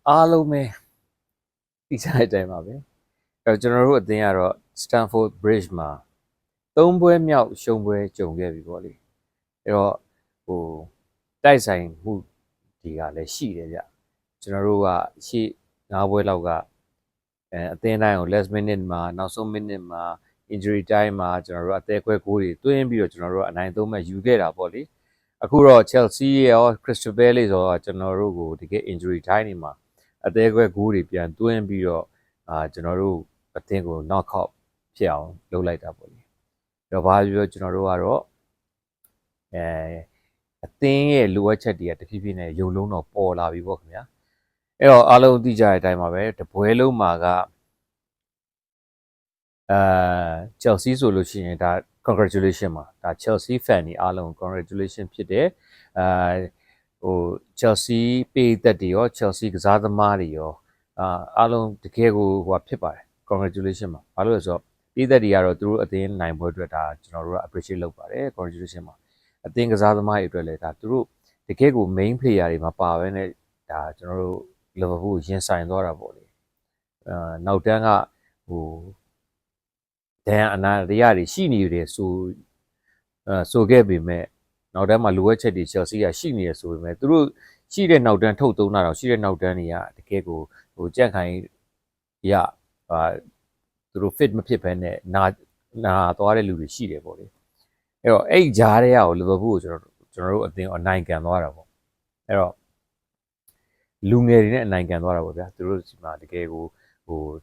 အားလုံးပဲသိကြတဲ့အတိုင်းပါပဲကျွန်တော်တို့အသင်းကတော့ Stamford Bridge မှာ3ပွဲမြောက်ရှုံးပွဲကြုံခဲ့ပြီပေါ့လေတော့တိုက်ဆိုင်မှုတွေကလည်းရှိတယ်ဗျကျွန်တော်တို့ကရှေ့9ပွဲလောက်ကအသင်းတိုင်းကို last minute မှာနောက်ဆုံး minute မှာ injury time မှာကျွန်တော်တို့အသေးခွဲဂိုးတွေတွင်းပြီးတော့ကျွန်တော်တို့အနိုင်3မှတ်ယူခဲ့တာပေါ့လေအခုတော့ Chelsea ရော Crystal Palace ရောကျွန်တော်တို့ကိုတကယ် injury time တွေမှာအသေးခွဲဂိုးတွေပြန်တွင်းပြီးတော့ကျွန်တော်တို့အသင်းကို knock out ဖြစ်အောင်လုပ်လိုက်တာပေါ့လေတော့ဘာပြောကျွန်တော်တို့ကတော့အသင်းရဲ့လိုအပ်ချက်တွေကတဖြည်းဖြည်းနဲ့ရုပ်လုံးတော့ပေါ်လာပြီပေါ့ခင်ဗျာအဲ့တော့အားလုံးသိကြတဲ့အတိုင်းပါပဲတပွဲလုံးမှာကChelsea ဆိုလို့ရှိရင်ဒါ congratulation ပါဒါ Chelsea fan တွေအားလုံး congratulation ဖြစ်တယ်Chelsea ပေးသက်တွေရော Chelsea ကစားသမားတွေရောအားလုံးတကယ်ကိုဖြစ်ပါတယ် congratulation ပါဘာလို့လဲဆိုတော့ပေးသက်တွေကတော့သူတို့အသင်းနိုင်ပွဲအတွက်ဒါကျွန်တော်တို့က appreciate လုပ်ပါတယ် congratulation ပါအသင်းကစားသမားတွေအတွက်လည်းဒါသူတို့တကယ်ကို main player တွေမှာပါပဲနဲ့ဒါကျွန်တော်တို့ Liverpool ရင်ဆိုင်သွားတာပေါ့လေနောက်တန်းကဒဏ်အနာတရားတွေရှိနေတယ်ဆိုခဲ့ပေမဲ့နောက်တန်းမှာလိုအပ်ချက်တွေ Chelsea ကရှိနေတယ်ဆိုပေမဲ့သူတို့ရှိတဲ့နောက်တန်းထုတ်သုံးတာတော့ရှိတဲ့နောက်တန်းတွေကတကယ်ကိုကြက်ခိုင်ရသူတို့ fit မဖြစ်ဘဲနဲ့နာသွားတဲ့လူတွေရှိတယ်ပေါ့လေအဲ့တော့အဲ့ဂျားတွေကကို Liverpool ကိုကျွန်တော်တို့အသင်းအနိုင်ကန်သွားတာပေါ့အဲ့တော့လူငယ်တွေနဲ့အနိုင်ကန်သွားတာပေါ့ဗျာသူတို့ဒီမှာတကယ်ကို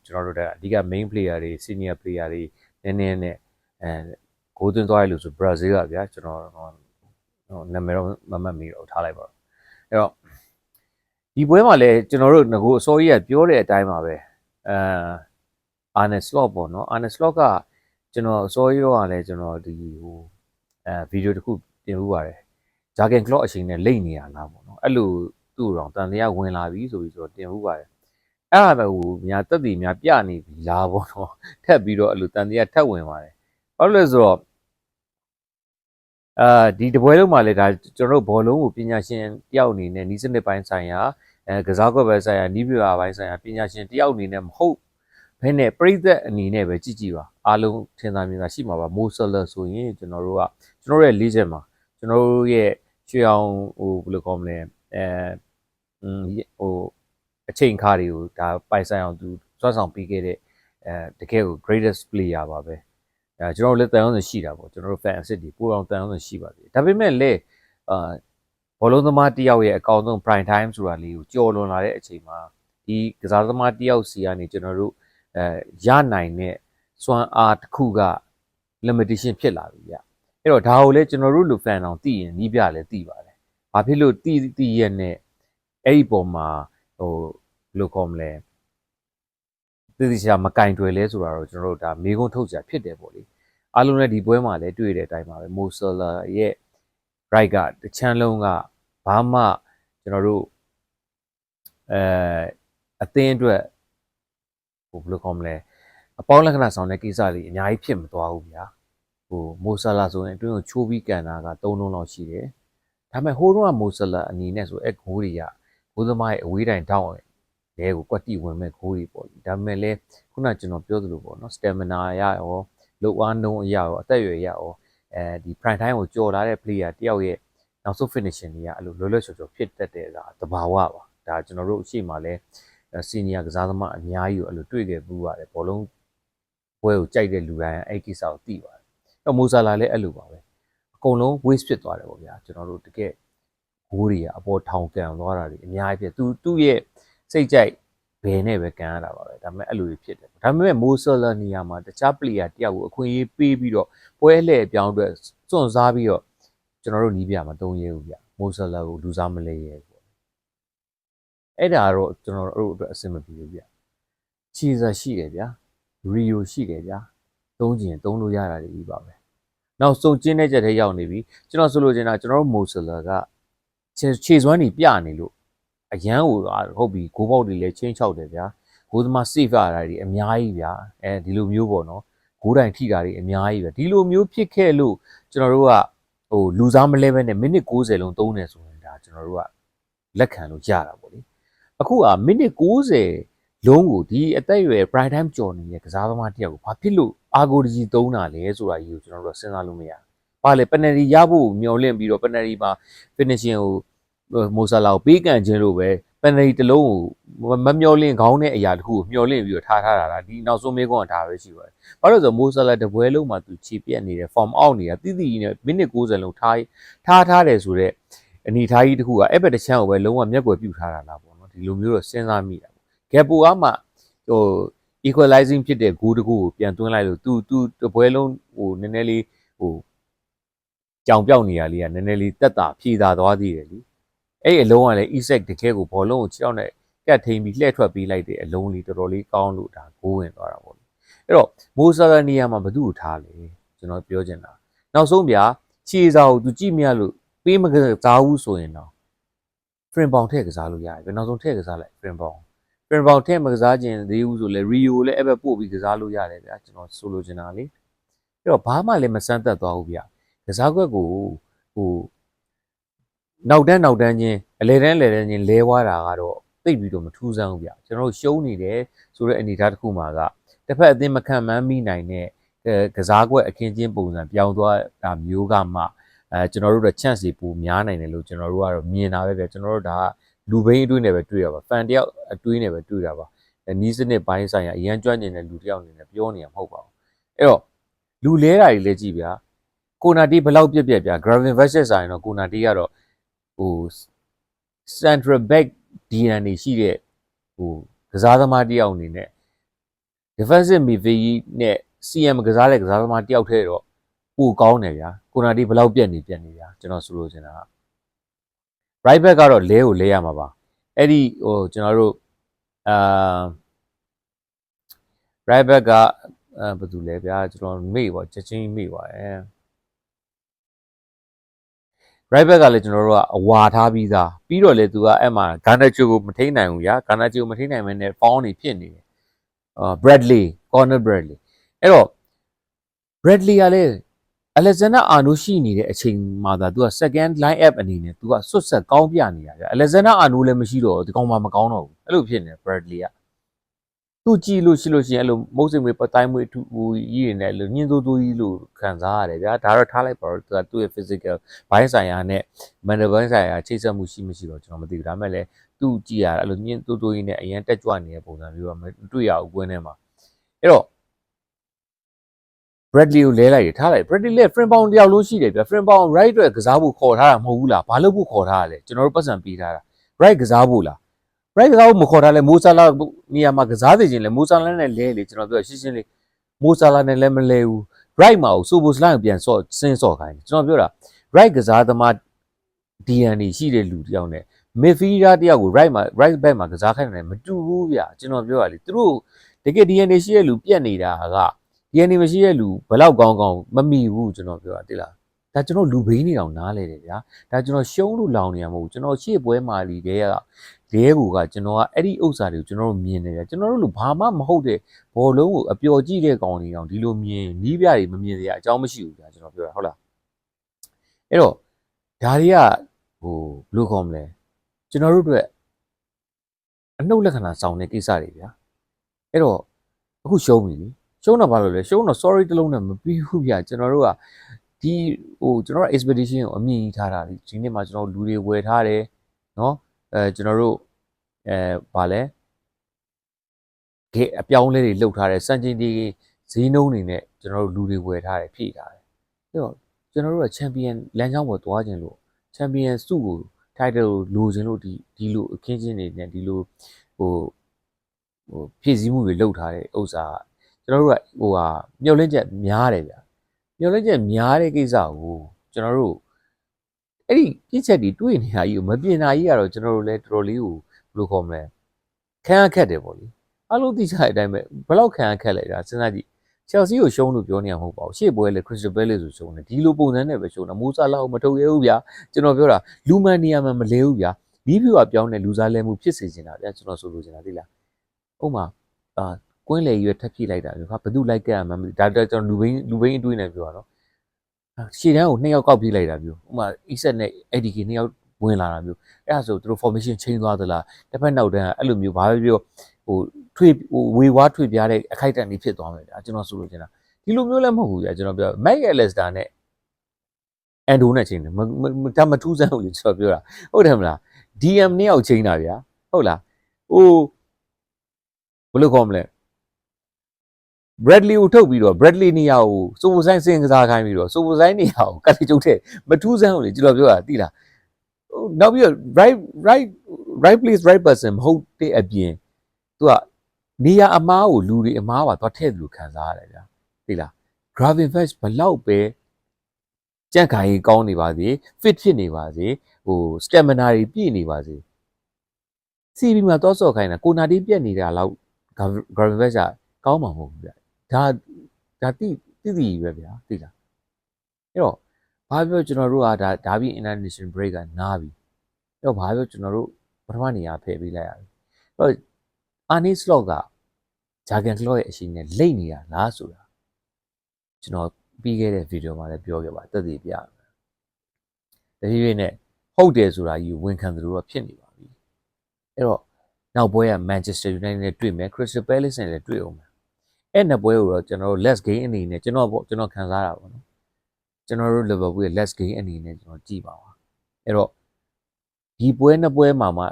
ကျွန်တော်တို့ကအဓိက main player တွေ senior player တွေနည်းနည်းနဲ့ဂိုးသွင်းသွားရလို့ဆို Brazil ကဗျာကျွန်တော်နာမည်တော့မမှတ်မိတော့ထားလိုက်ပါတော့အဲ့တော့ဒီပွဲမှာလည်းကျွန်တော်တို့ငကိုအစောကြီးကပြောတဲ့အတိုင်းပါပဲArne Slot ပေါ့နော် Arne Slot ကကျွန်တော်အစောကြီးတော့ကလည်းကျွန်တော်ဒီဗီဒီယိုတစ်ခုတင်ပြပါတယ် Jurgen Klopp အချိန်နဲ့လိမ့်နေရလားပေါ့နော်အဲ့လိုသူ့တော်တန်တရားဝင်လာပြီဆိုပြီးတော့တင်ပြပါတယ်အဲ့ဒါပဲများတက်တည်များပြနေပြီလားပေါ့နော်ထက်ပြီးတော့အဲ့လိုတန်တရားထက်ဝင်ပါတယ်ဘာလို့လဲဆိုတော့ဒီတပွဲလုံးမှာလည်းဒါကျွန်တော်တို့ဘောလုံးကိုပညာရှင်တယောက်အနေနဲ့နီးစနစ်ပိုင်းဆိုင်ရာကစားကွက်ပိုင်းဆိုင်ရာနီးပြွာပိုင်းဆိုင်ရာပညာရှင်တယောက်အနေနဲ့မဟုတ်ဘဲနဲ့ပြိသက်အနေနဲ့ပဲကြည့်ပါအားလုံးထင်သာမြင်သာရှိမှာပါမိုးဆလဆိုရင်ကျွန်တော်တို့ရဲ့လေးချက်မှာကျွန်တော်တို့ရဲ့ရွှေအောင်ဘယ်လိုခေါ်မလဲအချိန်ခါတွေကိုဒါပိုင်ဆိုင်အောင်သူစွမ်းဆောင်ပေးခဲ့တဲ့တကယ်ကို greatest player ပါပဲကျွန်တော်လည်းတန်အောင်ရှိတာပေါ့ကျွန်တော်တို့ fan အစ်စ်တွေပိုအောင်တန်အောင်ရှိပါသေးတယ်ဒါပေမဲ့လည်းဘောလုံးသမားတယောက်ရဲ့အကောင့်ဆုံး prime time ဆိုတာလေးကိုကြော်လွန်လာတဲ့အချိန်မှာဒီကစားသမားတယောက်စီကနေကျွန်တော်တို့ရနိုင်တဲ့စွမ်းအားတစ်ခုက limitation ဖြစ်လာပြီဗျအဲ့တော့ဒါကိုလည်းကျွန်တော်တို့လူ fan အောင်သိရင်နီးပြလည်းသိပါတယ်ဘာဖြစ်လို့သိရနဲ့အဲ့ဒီပုံမှာဘယ်လိုခေါ်မလဲသိချာမကင်တွယ်လဲဆိုတာတော့ကျွန်တော်တို့ဒါမေးခွန်းထုတ်ကြဖြစ်တယ်ပေါ့လေအားလုံးလည်းဒီပွဲမှာလည်းတွေ့တဲ့အတိုင်းပါပဲမိုဆာလာရဲ့ right ကတချမ်းလုံးကဘာမှကျွန်တော်တို့အသင်းအတွက်ဘယ်လိုခေါ်မလဲအပေါင်းလက္ခဏာဆောင်တဲ့ကိစ္စတွေအများကြီးဖြစ်မသွားဘူးဗျာမိုဆာလာဆိုရင်အတွင်းကိုချိုးပြီးကန်တာက3လုံးလောက်ရှိတယ်ဒါပေမဲ့ဟိုးတော့မိုဆာလာအနေနဲ့ဆိုဂိုးတွေကဘိုးသမားရဲ့အဝေးတိုင်းတောင်းရဲကိုကွက်တိဝင်မဲ့ဂိုးတွေပေါ့ဒါပေမဲ့လည်းခုနကျွန်တော်ပြောသလိုပေါ့နော် stamina ရရောလုတ်အားနှုံးအရာရောအသက်အရွယ်ရရောဒီ prime time ကိုကြော်လာတဲ့ player တယောက်ရဲ့နောက်ဆုံး finishing တွေကအဲ့လိုလွယ်လွယ်ချော်ချော်ဖြစ်တတ်တဲ့ဒါသဘာဝပါဒါကျွန်တော်တို့အရှိမလဲ senior ကစားသမားအများကြီးကိုအဲ့လိုတွေ့ခဲ့ဘူးပါတယ်ဘောလုံးပွဲကိုကြိုက်တဲ့လူတိုင်းအဲ့ကိစ္စကိုသိပါတယ်အဲ့မိုဆာလာလည်းအဲ့လိုပါပဲအကုန်လုံး waste ဖြစ်သွားတယ်ပေါ့ဗျာကျွန်တော်တို့တကယ်ဂိုးတွေကအပေါ်ထောင်ကန်သွားတာတွေအများကြီးဖြစ်သူ့ရဲ့စိတ်ကြိုက်ဘယ်နဲ့ပဲကန်ရတာပါပဲဒါပေမဲ့အဲ့လိုဖြစ်တယ်ဒါပေမဲ့မိုဆာလာနေရာမှာတခြား player တယောက်ကိုအခွင့်အရေးပေးပြီးတော့ပွဲလှည့်ပြောင်းအတွက်စွန့်စားပြီးတော့ကျွန်တော်တို့နီးပြမှာ3ရဲဘူးဗျမိုဆာလာကိုလူစားမလဲရဲပေါ့အဲ့ဒါတော့ကျွန်တော်တို့အတွက်အဆင်မပြေဘူးဗျခြေစားရှိတယ်ဗျာရီယိုရှိတယ်ဗျာသုံးလို့ရတာတွေပါပဲနောက်ဆုံးကျင်းတဲ့ချက်ထဲရောက်နေပြီကျွန်တော်ဆိုလို့ချင်တာကျွန်တော်တို့မိုဆာလာကခြေစွမ်းတွေပြနေလို့အရန်ကိုဟုတ်ပြီဂိုးပေါက်တွေလည်းချင်းချောက်တယ်ဗျာဂိုးသမား save ရတာတွေအများကြီးဗျာဒီလိုမျိုးပေါ့နော်ဂိုးတိုင်ထိတာတွေအများကြီးဗျာဒီလိုမျိုးဖြစ်ခဲ့လို့ကျွန်တော်တို့ကလူစားမလဲပဲနဲ့မိနစ်60လုံးသုံးတယ်ဆိုရင်ဒါကျွန်တော်တို့ကလက်ခံလို့ရတာပေါ့လေ အခုကမိနစ်60လုံးကိုဒီအသက်အရွယ် prime time ကြော်နေတဲ့ကစားသမားတယောက်ကိုဘာဖြစ်လို့အာဂိုဒီဂျီသုံးတာလဲဆိုတာကြီးကိုကျွန်တော်တို့စဉ်းစားလို့မရဘူး။ဘာလဲ penalty ရဖို့မျှော်လင့်ပြီးတော့ penalty မှာ finishing ကိုမိုဆာလာကိုပေးကန်ခြင်းလို့ပဲ penalty တစ်လုံးကိုမမျှော်လင့်ခေါင်းတဲ့အရာတစ်ခုကိုမျှော်လင့်ပြီးတော့ထားတာလားဒီနောက်ဆုံးမေးခွန်းကဒါပဲရှိပါတယ်။ဘာလို့လဲဆိုတော့မိုဆာလာတပွဲလုံးမှာသူခြေပြက်နေတယ် form out နေတာတိတိနဲ့မိနစ်60လုံးထားတယ်ဆိုတော့အနေထားကြီးတစ်ခုကအဲ့ဘက်တစ်ချမ်းကိုပဲလုံးဝမျက်ကွယ်ပြုတ်ထားတာလားပေါ့နော်ဒီလိုမျိုးတော့စဉ်းစားမိတာပေါ့ဂက်ပိုကမှဟို equalizing ဖြစ်တဲ့ goal တစ်ခုကိုပြန်သွင်းလိုက်လို့သူတပွဲလုံးဟိုနည်းနည်းလေးဟိုကြောင်ပြောက်နေရလေးကနည်းနည်းလေးတက်တာဖြေတာသွားသေးတယ်လीအဲ့အလုံးကလည်း Isaac တကယ်ကိုဘောလုံးကို6ယောက်နဲ့ကတ်ထိန်ပြီးလှည့်ထွက်ပေးလိုက်တဲ့အလုံးလေးတော်တော်လေးကောင်းလို့ဒါဂိုးဝင်သွားတာပေါ့လေအဲ့တော့မိုဆာလာနီယာမှာဘသူ့ကိုထားလဲကျွန်တော်ပြောချင်တာနောက်ဆုံးဗျာခြေစာကိုသူကြည့်မရလို့ပေးမကစားဘူးဆိုရင်တော့ frame bound ထည့်ကစားလို့ရတယ်နောက်ဆုံးထည့်ကစားလိုက် frame bound ထည့်မကစားခြင်းသေးဘူးဆိုလဲ Rio လည်းအဲ့ဘက်ပို့ပြီးကစားလို့ရတယ်ဗျာကျွန်တော်ဆိုလိုချင်တာလေအဲ့တော့ဘာမှလည်းမစမ်းသက်သွားဘူးဗျာကစားကွက်ကိုဟိုနောက်တန်းချင်းအလဲတန်းချင်းလဲွားတာကတော့သိပ်ပြီးတော့မထူးဆန်းဘူးဗျကျွန်တော်တို့ရှုံးနေတယ်ဆိုတဲ့အနေအထားတစ်ခုမှာကတစ်ဖက်အသင်းမခံမှန်းမိနိုင်တဲ့ကစားကွက်အခင်းချင်းပုံစံပြောင်းသွားတာမျိုးကမှကျွန်တော်တို့က chance တွေပိုများနိုင်တယ်လို့ကျွန်တော်တို့ကတော့မြင်တာပဲဗျကျွန်တော်တို့ဒါကလူဘိန်းအတွေးနဲ့ပဲတွေ့ရပါဖန်တယောက်အတွေးနဲ့ပဲတွေ့တာပါနီးစနစ်ပိုင်းဆိုင်ရာအရန်ကျွမ်းကျင်တဲ့လူတယောက်အနေနဲ့ပြောနေရမှာမဟုတ်ပါဘူးအဲ့တော့လူလဲတာတွေလည်းကြည့်ဗျာကိုနာတီဘယ်လောက်ပြက်ဗျာ Gravin versus ဆိုင်တော့ကိုနာတီကတော့ဟို central back DNA ရှိတဲ့ဟိုကစားသမားတယောက်အနေနဲ့ defensive midfield နဲ့ CM ကစားတဲ့ကစားသမားတယောက်ထဲတော့ပိုကောင်းတယ်ဗျာကိုနာတီဘယ်လောက်ပြက်နေဗျာကျွန်တော်ဆိုလိုချင်တာက right back ကတော့လဲကိုလဲရမှာပါအဲ့ဒီဟိုကျွန်တော်တို့right back ကဘာတူလဲဗျာကျွန်တော်မေ့ပါချက်ချင်းမေ့ပါတယ် right back ကလည်းကျွန်တော်တို့ကအဝါထားပြီးသားပြီးတော့လေသူကအဲ့မှာဂါနာချိုကိုမထိန်နိုင်ဘူးဗျာဂါနာချိုကိုမထိန်နိုင်မနဲ့ဖောင်းနေဖြစ်နေတယ်Bradley corner Bradley အဲ့တော့ Bradley ကလည်း Alexander Arnold ရှိနေတဲ့အချိန်မှာသာသူက second line up အနေနဲ့သူကစွတ်ဆက်ကောင်းပြနေတာဗျာ Alexander Arnold လည်းမရှိတော့ဒီကောင်မှမကောင်းတော့ဘူးအဲ့လိုဖြစ်နေ Bradley ကသူကြည့်လို့ရှိလို့ရှိရင်အဲ့လိုမုတ်စိမ်မွေးပတိုင်းမွေးဟိုကြီးနေတယ်လို့ညှင်းသိုးကြီးလို့ခံစားရတယ်ဗျာဒါတော့ထားလိုက်ပါတော့သူရဲ့ physical ဘိုင်းဆိုင်ရာနဲ့ mental ဘိုင်းဆိုင်ရာချိတ်ဆက်မှုရှိမရှိတော့ကျွန်တော်မသိဘူးဒါပေမဲ့လည်းသူကြည့်ရအဲ့လိုညှင်းသိုးကြီးနဲ့အရင်တက်ကြွနေတဲ့ပုံစံမျိုးကမတွေ့ရဘူးကွင်းထဲမှာအဲ့တော့ Bradley ကိုလဲလိုက်ရထားလိုက် Bradley လည်း frame bound တယောက်လုံးရှိတယ်ဗျာ frame bound right အတွက်ကစားဖို့ခေါ်ထားတာမဟုတ်ဘူးလားဘာလို့ဖို့ခေါ်ထားရလဲကျွန်တော်တို့ပတ်စံပေးထားတာ right ကစားဖို့လား right ကစားဖို့မခေါ်ထားလဲမိုဆာလာနေရာမှာကစားသိခြင်းလဲမိုဆာလာနဲ့လဲလေကျွန်တော်ပြောရှင်းရှင်းလေးမိုဆာလာနဲ့လည်းမလဲဘူး right မှာကိုဆိုဘိုစလိုင်းကိုပြန်ဆော့စင်းဆော့ခိုင်းကျွန်တော်ပြောတာ right ကစားသမား DNA ရှိတဲ့လူတယောက်နဲ့ midfielder တယောက်ကို right back မှာကစားခိုင်းတယ်မတူဘူးဗျာကျွန်တော်ပြောရလေသူတို့တကယ် DNA ရှိတဲ့လူပြက်နေတာကDNA မရှိတဲ့လူဘလောက်ကောင်းမမိဘူးကျွန်တော်ပြောတာတိလားဒါကျွန်တော်လူဘိန်းနေအောင်နားလဲတယ်ဗျာဒါကျွန်တော်ရှုံးလို့လောင်နေရမဟုတ်ဘူးကျွန်တော်ရှေ့ပွဲမှာလီတဲ့ကကိုကကျွန်တော်ကအဲ့ဒီဥစ္စာတွေကိုကျွန်တော်တို့မြင်နေတယ်ကျွန်တော်တို့လူဘာမှမဟုတ်တဲ့ဘောလုံးကိုအပျော်ကြည့်တဲ့ကောင်တွေအောင်ဒီလိုမြင်နီးပြတွေမမြင်စရာအကြောင်းမရှိဘူးဗျာကျွန်တော်ပြောတာဟုတ်လားအဲ့တော့ဒါတွေကဟိုဘယ်လိုခေါ်မလဲကျွန်တော်တို့အတွက်အနှုတ်လက္ခဏာဆောင်တဲ့ကိစ္စတွေဗျာအဲ့တော့အခုရှုံးပြီရှုံးတော့ဘာလို့လဲရှုံးတော့ sorry တလုံးနဲ့မပြီးဘူးဗျာကျွန်တော်တို့ကဒီဟိုကျွန်တော်တို့ expedition ကိုအမြင်ကြီးထားတာဒီနေ့မှာကျွန်တော်လူတွေဝယ်ထားတယ်เนาะကျွန်တော်တို့ဗာလဲဂေအပြောင်းလဲတွေလှုပ်ထားတယ်စံချိန်ဒီဈေးနှုန်းတွေနဲ့ကျွန်တော်တို့လူတွေဝယ်ထားတယ်ဖြည့်ထားတယ်အဲ့တော့ကျွန်တော်တို့က champion လမ်းကြောင်းပေါ်သွားခြင်းလို့ champion စုကို title လိုခြင်းလို့ဒီလိုအခင်းချင်းတွေနဲ့ဒီလိုဟိုဖြည့်ဆည်းမှုတွေလှုပ်ထားတဲ့ဥစ္စာကျွန်တော်တို့ကဟိုဟာမြုပ်လင်းချက်များတယ်ဗျာမြုပ်လင်းချက်များတဲ့ကိစ္စကိုကျွန်တော်တို့အဲ့ဒီပြစ်ချက်တွေတွေ့နေတာကြီးကိုမပြင်တာကြီးကတော့ကျွန်တော်တို့လည်းတော်တော်လေးကိုဘယ်လိုခေါ်မလဲခံရခက်တယ်ပေါ့လေအားလုံးသိကြတဲ့အတိုင်းပဲဘယ်လောက်ခံရခက်လဲဒါစဉ်းစားကြည့်Chelsea ကိုရှုံးလို့ပြောနေရမှာမဟုတ်ပါဘူးရှေ့ပွဲလေ Crystal Palace ဆိုရှုံးတယ်ဒီလိုပုံစံနဲ့ပဲရှုံးတာမိုးစားလောက်မထုတ်ရဘူးဗျာကျွန်တော်ပြောတာလူမန်နီယာမှာမလဲဘူးဗျာလီးဖြူကပြောင်းတဲ့လူစားလဲမှုဖြစ်စေချင်တာဗျာကျွန်တော်ဆိုလိုချင်တာသိလားဥမာကွင်းလေရွယ်ထပ်ပြလိုက်တာဗျာဘယ်သူလိုက်ကရမှာမသိဒါကျွန်တော်လူဘိန်းအတွေးနဲ့ပြောတာနော်ရှေ့တန်းကို2ယောက်ကောက်ပြေးလိုက်တာဗျာဥမာ Iset နဲ့ ADK 2ယောက် ဝင်လာတာမျိုးအဲ့ဒါဆိုသူတို့ formation change သွားသလားတစ်ဖက်နောက်တန်းအဲ့လိုမျိုးဘာပဲပြောဟိုထွေဝေဝါးထွေပြားတဲ့အခိုက်အတန့်ကြီးဖြစ်သွားမယ်ဗျာကျွန်တော်ဆိုလို့ချင်တာဒီလိုမျိုးလည်းမဟုတ်ဘူးဗျာကျွန်တော်ပြော Mac Allister နဲ့ Endo နဲ့ချိန်တယ်ဒါမထူးဆန်းဘူးလေကျွန်တော်ပြောတာဟုတ်တယ်မလား DM နှစ်ယောက်ချိန်တာဗျာဟုတ်လားဟိုဘယ်လိုခေါ်မလဲ Bradley ကိုထုတ်ပြီးတော့ Bradley နေရာကိုစိုးစိုးဆိုင်စင်ကစားခိုင်းပြီးတော့စိုးစိုးဆိုင်နေရာကိုကတိကျုပ်တဲ့မထူးဆန်းဘူးလေကျွန်တော်ပြောတာသိလားနောက်ပြီးတော့ right place right person မဟုတ်တဲ့အပြင်သူကနေရာအမားကိုလူတွေအမားပါသွားထည့်တယ်လို့ခံစားရတယ်ဗျာသိလား Gravenberch ဘလောက်ပဲကြက်ခိုင်ကောင်းနေပါစေ fit ဖြစ်နေပါစေဟို stamina တွေပြည့်နေပါစေ CB မှာတော့ဆော့ခိုင်းတာကိုနာတီးပြက်နေတာလောက် Gravenberch ကကောင်းမှာမဟုတ်ဘူးဗျာဒါတိပဲဗျာသိလားအဲ့တော့ဘာပြောကျွန်တော်တို့ကဒါပြီး international break ကနားပြီအဲ့တော့ဘာပြောကျွန်တော်တို့ပထမနေရာဖယ်ပေးလိုက်ရပြီအဲ့တော့ Arne Slot က Jurgen Klopp ရဲ့အရှိန်နဲ့လိမ့်နေတာလားဆိုတာကျွန်တော်ပြီးခဲ့တဲ့ဗီဒီယိုမှာလည်းပြောခဲ့ပါတက်တည်ပြတဖြည်းဖြည်းနဲ့ဟုတ်တယ်ဆိုတာကြီးဝန်ခံသလိုတော့ဖြစ်နေပါပြီအဲ့တော့နောက်ပွဲက Manchester United နဲ့တွေ့မယ် Crystal Palace နဲ့လည်းတွေ့အောင်မယ်အဲ့နှစ်ပွဲကိုတော့ကျွန်တော်တို့ less game အနေနဲ့ကျွန်တော်ခံစားတာပေါ့နော်ကျွန်တော်တို့ Liverpool ရဲ့ less game အနေနဲ့ကျွန်တော်ကြည့်ပါပါအဲ့တော့ဒီပွဲနှစ်ပွဲမှာမှ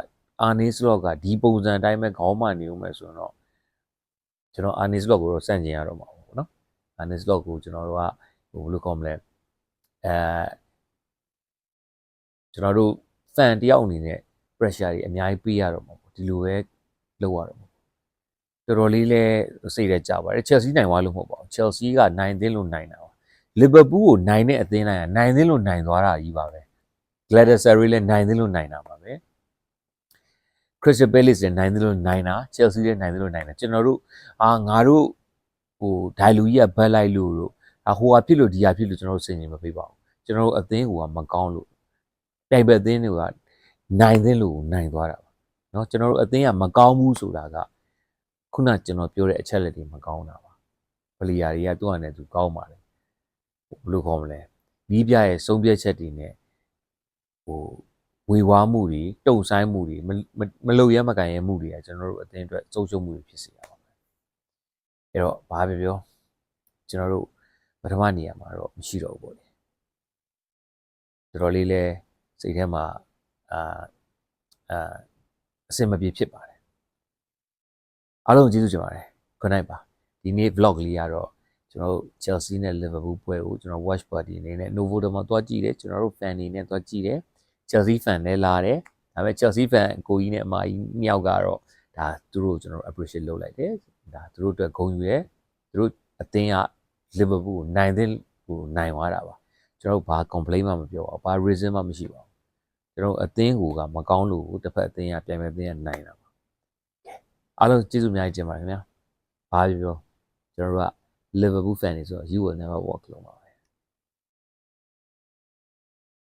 Arne Slot ကဒီပုံစံအတိုင်းပဲခေါင်းမှနေဦးမယ်ဆိုတော့ကျွန်တော် Arne Slot ကိုတော့စန့်ကျင်ရတော့မှာပေါ့နော် Arne Slot ကိုကျွန်တော်တို့ကဟိုဘယ်လိုခေါ်မလဲကျွန်တော်တို့ fan တယောက်အနေနဲ့ pressure တွေအများကြီးပေးရတော့မှာပေါ့ဒီလိုပဲလုပ်ရတော့မှာတော်တော်လေးလဲစိတ်ထဲကြပါတယ် Chelsea နိုင်သွားလို့မဟုတ်ပါဘူး Chelsea ကနိုင်သင်းလို့နိုင်တာပါ Liverpool ကိုနိုင်တဲ့အသင်းတိုင်းကနိုင်သင်းလို့နိုင်သွားတာကြီးပါပဲ Galatasaray လည်းနိုင်သင်းလို့နိုင်တာပါပဲ Crystal Palace လည်းနိုင်သင်းလို့နိုင်တာ Chelsea လည်းနိုင်သင်းလို့နိုင်တာကျွန်တော်တို့ငါတို့ဟိုဒိုင်လူကြီးကဘက်လိုက်လို့ဟိုဟာဖြစ်လို့ဒီဟာဖြစ်လို့ကျွန်တော်တို့စိတ်နေမပေးပါဘူးကျွန်တော်တို့အသင်းကမကောင်းလို့တိုက်ပဲအသင်းတွေကနိုင်သင်းလို့နိုင်သွားတာပါเนาะကျွန်တော်တို့အသင်းကမကောင်းဘူးဆိုတာကခုနကျွန်တော်ပြောတဲ့အချက်လက်တွေမကောင်းတာပါပလီယာတွေကသူ့အနေနဲ့သူကောင်းပါတယ်ဘယ်လိုခေါ်မလဲမိပြရဲ့စုံပြက်ချက်တွေနဲ့ဟိုဝေဝါးမှုတွေတုံဆိုင်မှုတွေမလုံရမကန်ရမှုတွေကကျွန်တော်တို့အသင်းအတွက်စုံရှုံမှုတွေဖြစ်စေရပါမယ်အဲ့တော့ဘာပဲပြောကျွန်တော်တို့ပထမနေရာမှာတော့မရှိတော့ဘူးပေါ့လေတော်တော်လေးလဲစိတ်ထဲမှာအစင်မပြေဖြစ်ပါတယ်အားလုံးကျေးဇူးတင်ပါတယ် good night ပါဒီနေ့ vlog လေးကတော့ကျွန်တော်တို့ Chelsea နဲ့ Liverpool ပွဲကိုကျွန်တော် watch party အနေနဲ့ Novotel မှာတွားကြည့်တယ်ကျွန်တော်တို့ fan တွေနဲ့တွားကြည့်တယ် Chelsea fan လည်းလာတယ်ဒါပေမဲ့ Chelsea fan ကိုကြီးနဲ့အမကြီးနှစ်ယောက်ကတော့ဒါသူတို့ကျွန်တော်တို့ appreciate လုပ်လိုက်တယ်ဒါသူတို့အတွက်ဂုဏ်ယူတယ်သူတို့အသင်းက Liverpool ကိုနိုင်တဲ့ဟိုနိုင်သွားတာပါကျွန်တော်တို့ဘာ complain မှမပြောပါဘူးဘာ reason မှမရှိပါဘူးကျွန်တော်အသင်းကိုကမကောင်းလို့တစ်ဖက်အသင်းကပြန်မဲ့အသင်းကနိုင်တာပါအားလုံးကျေးဇူးအများကြီးတင်ပါတယ်ခင်ဗျာဘာပြောကျွန်တော်တို့က Liverpool fan တွေဆိုတော့ you will never walk alone ပါ